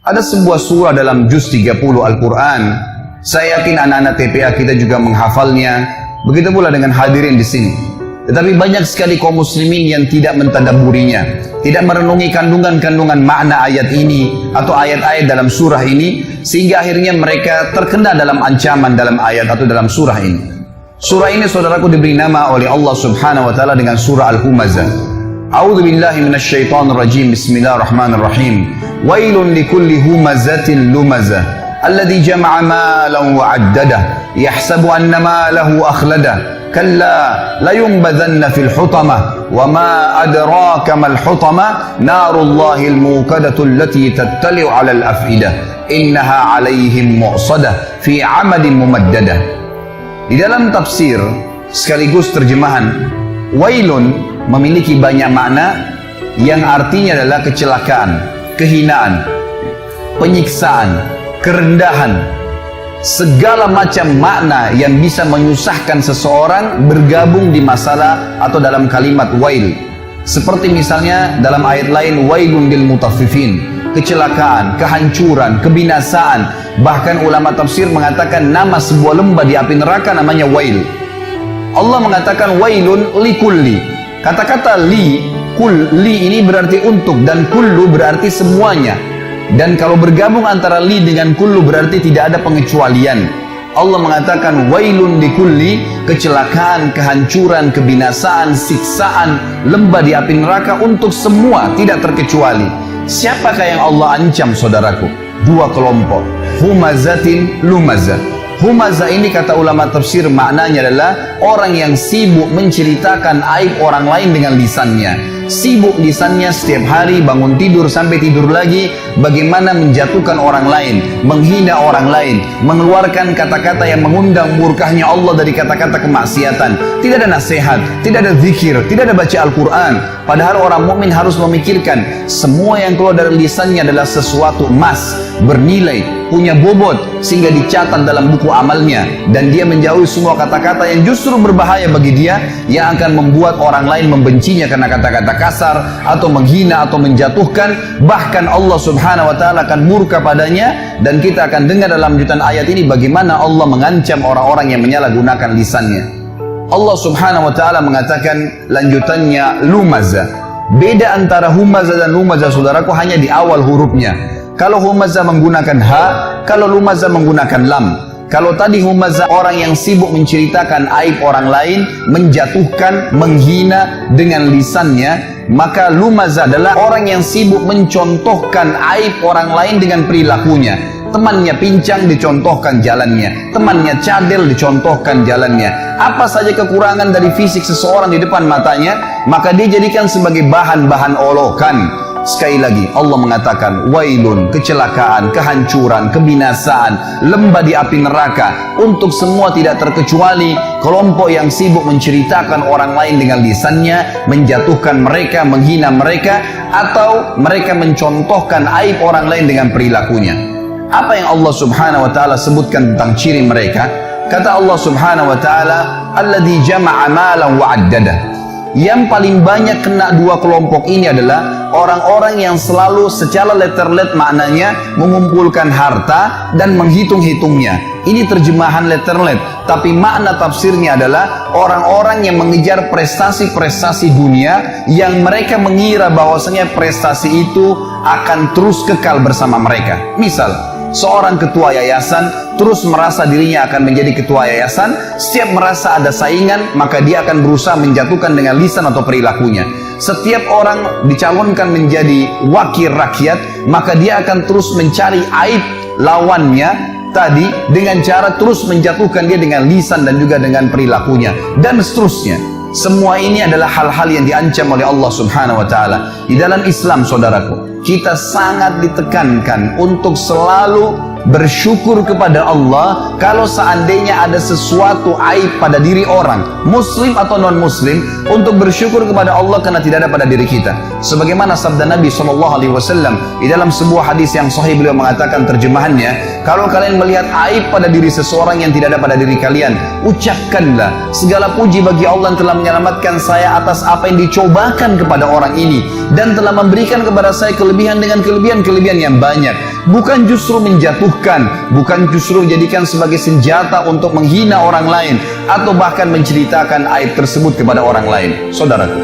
Ada sebuah surah dalam juz 30 Al-Quran. Saya yakin anak-anak TPA kita juga menghafalnya. Begitu pula dengan hadirin di sini. Tetapi banyak sekali kaum muslimin yang tidak mentadabburinya, tidak merenungi kandungan-kandungan makna ayat ini atau ayat-ayat dalam surah ini, sehingga akhirnya mereka terkena dalam ancaman dalam ayat atau dalam surah ini. Surah ini saudaraku diberi nama oleh Allah Subhanahu wa taala dengan surah Al-Humazah. A'udzu billahi minasyaitonir rajim. Bismillahirrahmanirrahim. Wailun likulli humazatin lumazah alladzi jama'a malan wa 'addadah yahsabu anna malahu akhladah kalla layunbadhanna fil hutamah wa ma adraka mal hutamah narullahil muqadatu allati tattali'u 'alal af'idah innaha 'alaihim mu'sadah fi 'amadin mumaddadah. Di dalam tafsir sekaligus terjemahan, wailun memiliki banyak makna yang artinya adalah kecelakaan, kehinaan, penyiksaan, kerendahan, segala macam makna yang bisa menyusahkan seseorang bergabung di masalah atau dalam kalimat wail. Seperti misalnya dalam ayat lain, wailun lil mutaffifin, kecelakaan, kehancuran, kebinasaan. Bahkan ulama tafsir mengatakan nama sebuah lembah di api neraka namanya wail. Allah mengatakan wailun likulli. Kata-kata li ini berarti untuk, dan kullu berarti semuanya. Dan kalau bergabung antara li dengan kullu berarti tidak ada pengecualian. Allah mengatakan wailun likulli, kecelakaan, kehancuran, kebinasaan, siksaan, lembah di api neraka untuk semua, tidak terkecuali. Siapakah yang Allah ancam saudaraku? Dua kelompok, humazatin lumazah. Humazah ini kata ulama tafsir maknanya adalah orang yang sibuk menceritakan aib orang lain dengan lisannya. Sibuk lisannya setiap hari bangun tidur sampai tidur lagi bagaimana menjatuhkan orang lain, menghina orang lain, mengeluarkan kata-kata yang mengundang murkahnya Allah dari kata-kata kemaksiatan. Tidak ada nasihat, tidak ada zikir, tidak ada baca Al-Quran. Padahal orang mukmin harus memikirkan semua yang keluar dari lisannya adalah sesuatu emas, bernilai, punya bobot, sehingga dicatat dalam buku amalnya, dan dia menjauhi semua kata-kata yang justru berbahaya bagi dia, yang akan membuat orang lain membencinya karena kata-kata kasar atau menghina atau menjatuhkan. Bahkan Allah Subhanahu wa taala akan murka padanya, dan kita akan dengar dalam lanjutan ayat ini bagaimana Allah mengancam orang-orang yang menyalahgunakan lisannya. Allah Subhanahu wa taala mengatakan lanjutannya lumazah. Beda antara humazah dan lumazah saudaraku hanya di awal hurufnya. Kalau humazah menggunakan ha, kalau lumazah menggunakan lam. Kalau tadi humazah orang yang sibuk menceritakan aib orang lain, menjatuhkan, menghina dengan lisannya, maka lumazah adalah orang yang sibuk mencontohkan aib orang lain dengan perilakunya. Temannya pincang dicontohkan jalannya, temannya cadel dicontohkan jalannya. Apa saja kekurangan dari fisik seseorang di depan matanya, maka dia jadikan sebagai bahan-bahan olokan. Sekali lagi Allah mengatakan wailun, kecelakaan, kehancuran, kebinasaan, lembah di api neraka untuk semua tidak terkecuali kelompok yang sibuk menceritakan orang lain dengan lisannya, menjatuhkan mereka, menghina mereka, atau mereka mencontohkan aib orang lain dengan perilakunya. Apa yang Allah Subhanahu wa taala sebutkan tentang ciri mereka? Kata Allah Subhanahu wa taala, alladzi jama'a malan wa 'addadah. Yang paling banyak kena dua kelompok ini adalah orang-orang yang selalu secara letter-let maknanya mengumpulkan harta dan menghitung-hitungnya. Ini terjemahan letter-let, tapi makna tafsirnya adalah orang-orang yang mengejar prestasi-prestasi dunia yang mereka mengira bahwasanya prestasi itu akan terus kekal bersama mereka. Misal, seorang ketua yayasan terus merasa dirinya akan menjadi ketua yayasan. Setiap merasa ada saingan, maka dia akan berusaha menjatuhkan dengan lisan atau perilakunya. Setiap orang dicalonkan menjadi wakil rakyat, maka dia akan terus mencari aib lawannya tadi dengan cara terus menjatuhkan dia dengan lisan dan juga dengan perilakunya, dan seterusnya. Semua ini adalah hal-hal yang diancam oleh Allah Subhanahu wa taala. Di dalam Islam saudaraku, kita sangat ditekankan untuk selalu bersyukur kepada Allah kalau seandainya ada sesuatu aib pada diri orang, muslim atau non muslim, untuk bersyukur kepada Allah karena tidak ada pada diri kita. Sebagaimana sabda Nabi SAW di dalam sebuah hadis yang sahih, beliau mengatakan terjemahannya, Kalau kalian melihat aib pada diri seseorang yang tidak ada pada diri kalian, ucapkanlah, segala puji bagi Allah yang telah menyelamatkan saya atas apa yang dicobakan kepada orang ini, dan telah memberikan kepada saya kelebihan dengan kelebihan-kelebihan yang banyak. Bukan justru menjatuhkan, bukan justru menjadikan sebagai senjata untuk menghina orang lain, atau bahkan menceritakan aib tersebut kepada orang lain. Saudaraku,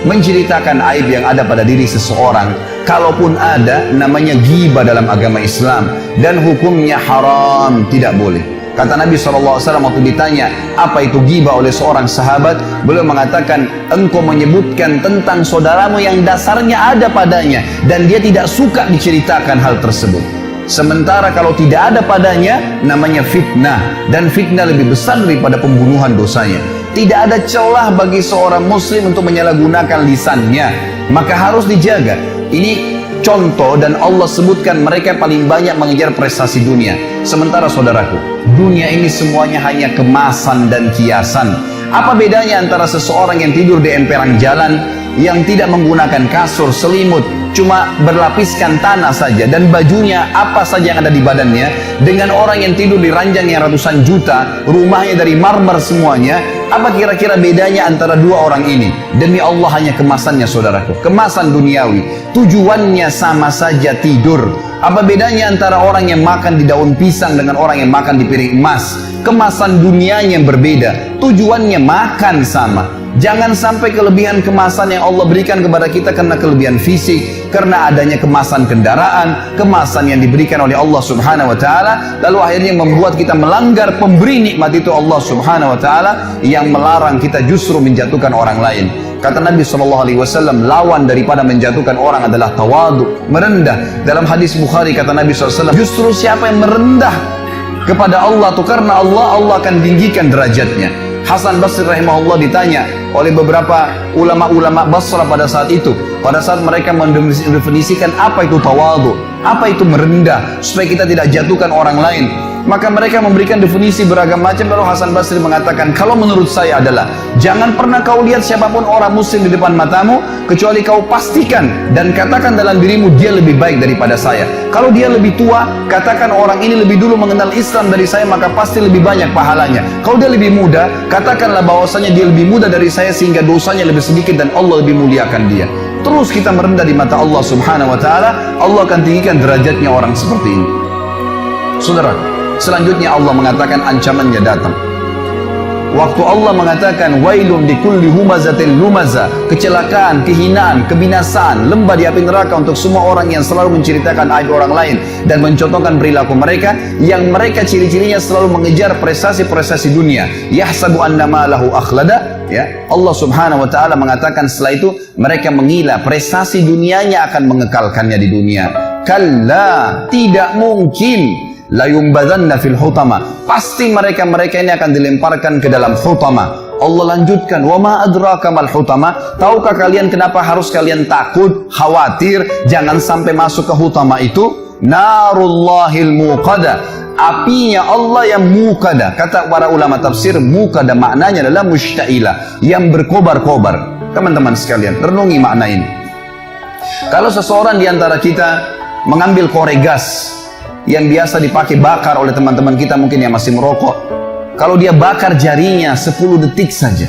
menceritakan aib yang ada pada diri seseorang, kalaupun ada, namanya ghibah dalam agama Islam, dan hukumnya haram, tidak boleh. Kata Nabi SAW waktu ditanya apa itu ghibah oleh seorang sahabat, beliau mengatakan, engkau menyebutkan tentang saudaramu yang dasarnya ada padanya dan dia tidak suka diceritakan hal tersebut. Sementara kalau tidak ada padanya, namanya fitnah, dan fitnah lebih besar daripada pembunuhan dosanya. Tidak ada celah bagi seorang muslim untuk menyalahgunakan lisannya, maka harus dijaga. Ini contoh, dan Allah sebutkan mereka paling banyak mengejar prestasi dunia. Sementara saudaraku, dunia ini semuanya hanya kemasan dan kiasan. Apa bedanya antara seseorang yang tidur di emperan jalan, yang tidak menggunakan kasur, selimut, cuma berlapiskan tanah saja, dan bajunya apa saja yang ada di badannya, dengan orang yang tidur di ranjang yang ratusan juta, rumahnya dari marmer semuanya? Apa kira-kira bedanya antara dua orang ini? Demi Allah, hanya kemasannya saudaraku, kemasan duniawi. Tujuannya sama saja, tidur. Apa bedanya antara orang yang makan di daun pisang dengan orang yang makan di piring emas? Kemasan dunianya yang berbeda, tujuannya makan sama. Jangan sampai kelebihan kemasan yang Allah berikan kepada kita karena kelebihan fisik, karena adanya kemasan kendaraan, kemasan yang diberikan oleh Allah Subhanahu wa taala, lalu akhirnya membuat kita melanggar pemberi nikmat itu, Allah Subhanahu wa taala, yang melarang kita justru menjatuhkan orang lain. Kata Nabi SAW, lawan daripada menjatuhkan orang adalah tawadu, merendah. Dalam hadis Bukhari kata Nabi SAW, justru siapa yang merendah kepada Allah tuh, karena Allah akan tinggikan derajatnya. Hasan Basri rahimahullah ditanya oleh beberapa ulama-ulama Basra pada saat itu, pada saat mereka mendefinisikan apa itu tawadu, apa itu merendah, supaya kita tidak jatuhkan orang lain. Maka mereka memberikan definisi beragam macam. Lalu Hasan Basri mengatakan, kalau menurut saya adalah, jangan pernah kau lihat siapapun orang muslim di depan matamu, kecuali kau pastikan dan katakan dalam dirimu, dia lebih baik daripada saya. Kalau dia lebih tua, katakan orang ini lebih dulu mengenal Islam dari saya, maka pasti lebih banyak pahalanya. Kalau dia lebih muda, katakanlah bahwasanya dia lebih muda dari saya, sehingga dosanya lebih sedikit dan Allah lebih muliakan dia. Terus kita merendah di mata Allah Subhanahu wa taala, Allah akan tinggikan derajatnya orang seperti ini. Saudara, selanjutnya Allah mengatakan ancamannya datang. Waktu Allah mengatakan wailun likulli humazatin lumaza, kecelakaan, kehinaan, kebinasaan, lembah di api neraka untuk semua orang yang selalu menceritakan aib orang lain dan mencontohkan perilaku mereka, yang mereka ciri-cirinya selalu mengejar prestasi-prestasi dunia. Yahsabu annama lahu akhlada, ya. Allah Subhanahu wa taala mengatakan setelah itu mereka mengira prestasi dunianya akan mengekalkannya di dunia. Kalla, tidak mungkin. La yumbadzanna fil hutama, pasti mereka ini akan dilemparkan ke dalam hutama. Allah lanjutkan, wa ma adraka mal hutama, tahukah kalian kenapa harus kalian takut, khawatir jangan sampai masuk ke hutama itu? Narullahil muqada, apinya Allah yang muqada. Kata para ulama tafsir, muqada maknanya adalah mushtailah, yang berkobar-kobar. Teman-teman sekalian, renungi makna ini. Kalau seseorang di antara kita mengambil korek gas yang biasa dipakai bakar oleh teman-teman kita mungkin yang masih merokok, kalau dia bakar jarinya 10 detik saja,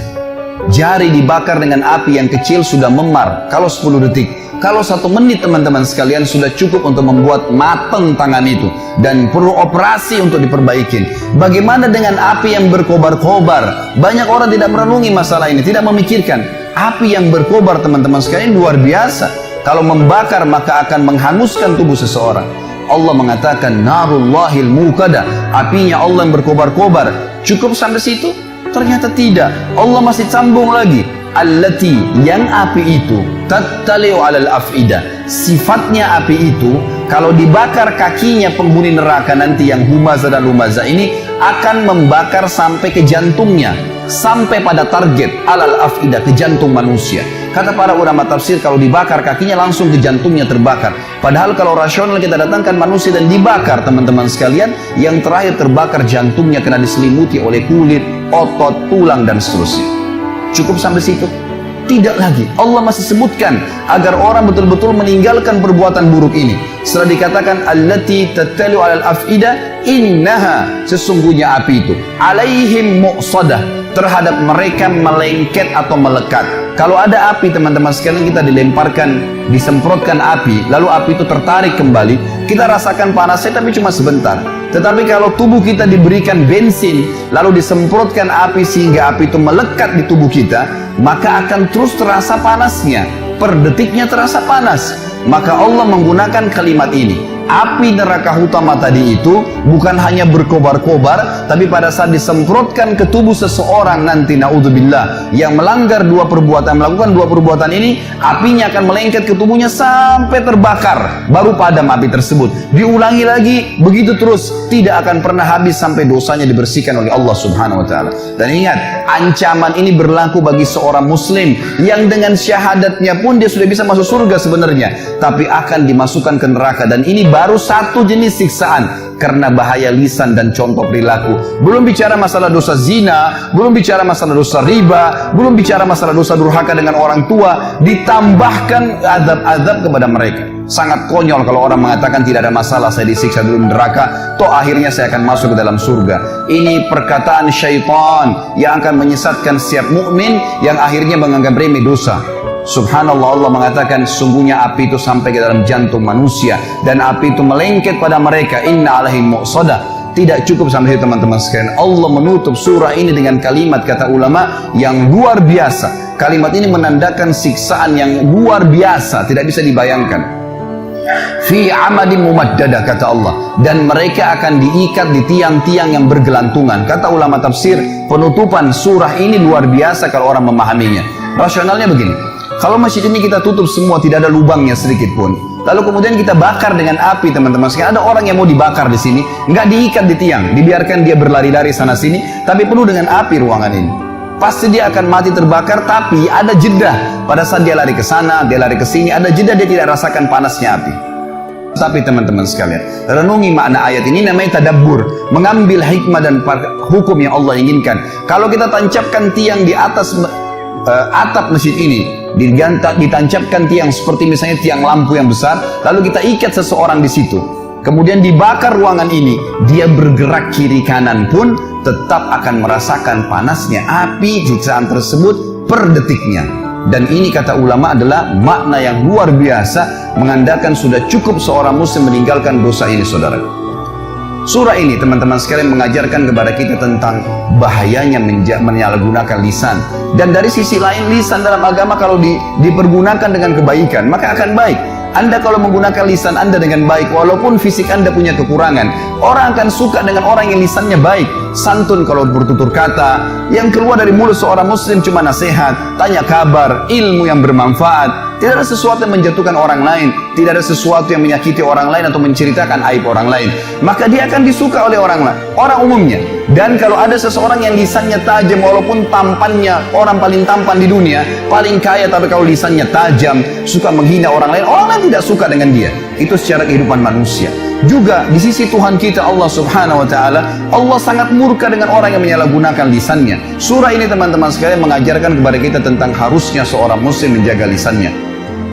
jari dibakar dengan api yang kecil sudah memar. Kalau 10 detik, kalau 1 menit teman-teman sekalian sudah cukup untuk membuat mateng tangan itu, dan perlu operasi untuk diperbaikin. Bagaimana dengan api yang berkobar-kobar? Banyak orang tidak merenungi masalah ini, tidak memikirkan api yang berkobar teman-teman sekalian luar biasa. Kalau membakar maka akan menghanguskan tubuh seseorang. Allah mengatakan narullahil muqada, apinya Allah yang berkobar-kobar. Cukup sampai situ? Ternyata tidak. Allah masih sambung lagi, allati, yang api itu tattali'u 'alal af'idah, sifatnya api itu kalau dibakar kakinya penghuni neraka nanti yang humaza dan lumaza ini akan membakar sampai ke jantungnya, sampai pada target alal afidah, ke jantung manusia. Kata para ulama tafsir, kalau dibakar kakinya langsung ke jantungnya terbakar. Padahal kalau rasional kita datangkan manusia dan dibakar teman-teman sekalian, yang terakhir terbakar jantungnya karena diselimuti oleh kulit, otot, tulang dan seterusnya. Cukup sampai situ? Tidak lagi. Allah masih sebutkan agar orang betul-betul meninggalkan perbuatan buruk ini. Setelah dikatakan allati tattalu 'alal afida, innaha, sesungguhnya api itu alaihim muqsadah, terhadap mereka melengket atau melekat. Kalau ada api teman-teman sekalian, kita dilemparkan, disemprotkan api, lalu api itu tertarik kembali, kita rasakan panasnya tapi cuma sebentar. Tetapi kalau tubuh kita diberikan bensin, lalu disemprotkan api sehingga api itu melekat di tubuh kita, maka akan terus terasa panasnya, per detiknya terasa panas. Maka Allah menggunakan kalimat ini. Api neraka utama tadi itu bukan hanya berkobar-kobar, tapi pada saat disemprotkan ke tubuh seseorang nanti, naudzubillah, yang melanggar melakukan dua perbuatan ini, apinya akan melengket ke tubuhnya sampai terbakar, baru padam api tersebut. Diulangi lagi, begitu terus, tidak akan pernah habis sampai dosanya dibersihkan oleh Allah Subhanahu wa Ta'ala. Dan ingat, ancaman ini berlaku bagi seorang muslim yang dengan syahadatnya pun dia sudah bisa masuk surga sebenarnya, tapi akan dimasukkan ke neraka. Dan ini baru satu jenis siksaan karena bahaya lisan dan contoh perilaku. Belum bicara masalah dosa zina, belum bicara masalah dosa riba, belum bicara masalah dosa durhaka dengan orang tua, ditambahkan azab-azab kepada mereka. Sangat konyol kalau orang mengatakan tidak ada masalah, saya disiksa dulu di neraka, toh akhirnya saya akan masuk ke dalam surga. Ini perkataan syaitan yang akan menyesatkan setiap mukmin yang akhirnya menganggap remeh dosa. Subhanallah, Allah mengatakan sungguhnya api itu sampai ke dalam jantung manusia dan api itu melengket pada mereka. Inna alaihim muqsadah. Tidak cukup sampai itu teman-teman sekalian. Allah menutup surah ini dengan kalimat, kata ulama, yang luar biasa. Kalimat ini menandakan siksaan yang luar biasa, tidak bisa dibayangkan. Fi amadin mumaddadah, kata Allah, dan mereka akan diikat di tiang-tiang yang bergelantungan. Kata ulama tafsir, penutupan surah ini luar biasa kalau orang memahaminya. Rasionalnya begini, kalau masjid ini kita tutup semua, tidak ada lubangnya sedikit pun, lalu kemudian kita bakar dengan api, teman-teman sekalian, ada orang yang mau dibakar di sini, nggak diikat di tiang, dibiarkan dia berlari-lari sana sini, tapi penuh dengan api ruangan ini. Pasti dia akan mati terbakar, tapi ada jeda pada saat dia lari ke sana, dia lari ke sini, ada jeda, dia tidak rasakan panasnya api. Tapi teman-teman sekalian, renungi makna ayat ini, namanya tadabbur, mengambil hikmah dan hukum yang Allah inginkan. Kalau kita tancapkan tiang di atas atap masjid ini, ditancapkan tiang seperti misalnya tiang lampu yang besar, lalu kita ikat seseorang di situ, kemudian dibakar ruangan ini, dia bergerak kiri kanan pun tetap akan merasakan panasnya api siksaan tersebut per detiknya. Dan ini kata ulama adalah makna yang luar biasa, mengandalkan sudah cukup seorang muslim meninggalkan dosa ini, saudara. Surah ini teman-teman sekalian mengajarkan kepada kita tentang bahayanya menyalahgunakan lisan. Dan dari sisi lain, lisan dalam agama kalau dipergunakan dengan kebaikan, maka akan baik. Anda kalau menggunakan lisan Anda dengan baik, walaupun fisik Anda punya kekurangan, orang akan suka dengan orang yang lisannya baik, santun kalau bertutur kata, yang keluar dari mulut seorang muslim cuma nasihat, tanya kabar, ilmu yang bermanfaat. Tidak ada sesuatu yang menjatuhkan orang lain, tidak ada sesuatu yang menyakiti orang lain atau menceritakan aib orang lain, maka dia akan disuka oleh orang lain, orang umumnya. Dan kalau ada seseorang yang lisannya tajam, walaupun tampannya orang paling tampan di dunia, paling kaya, tapi kalau lisannya tajam, suka menghina orang lain tidak suka dengan dia. Itu secara kehidupan manusia. Juga di sisi Tuhan kita Allah Subhanahu wa Ta'ala, Allah sangat murka dengan orang yang menyalahgunakan lisannya. Surah ini teman-teman sekalian mengajarkan kepada kita tentang harusnya seorang muslim menjaga lisannya.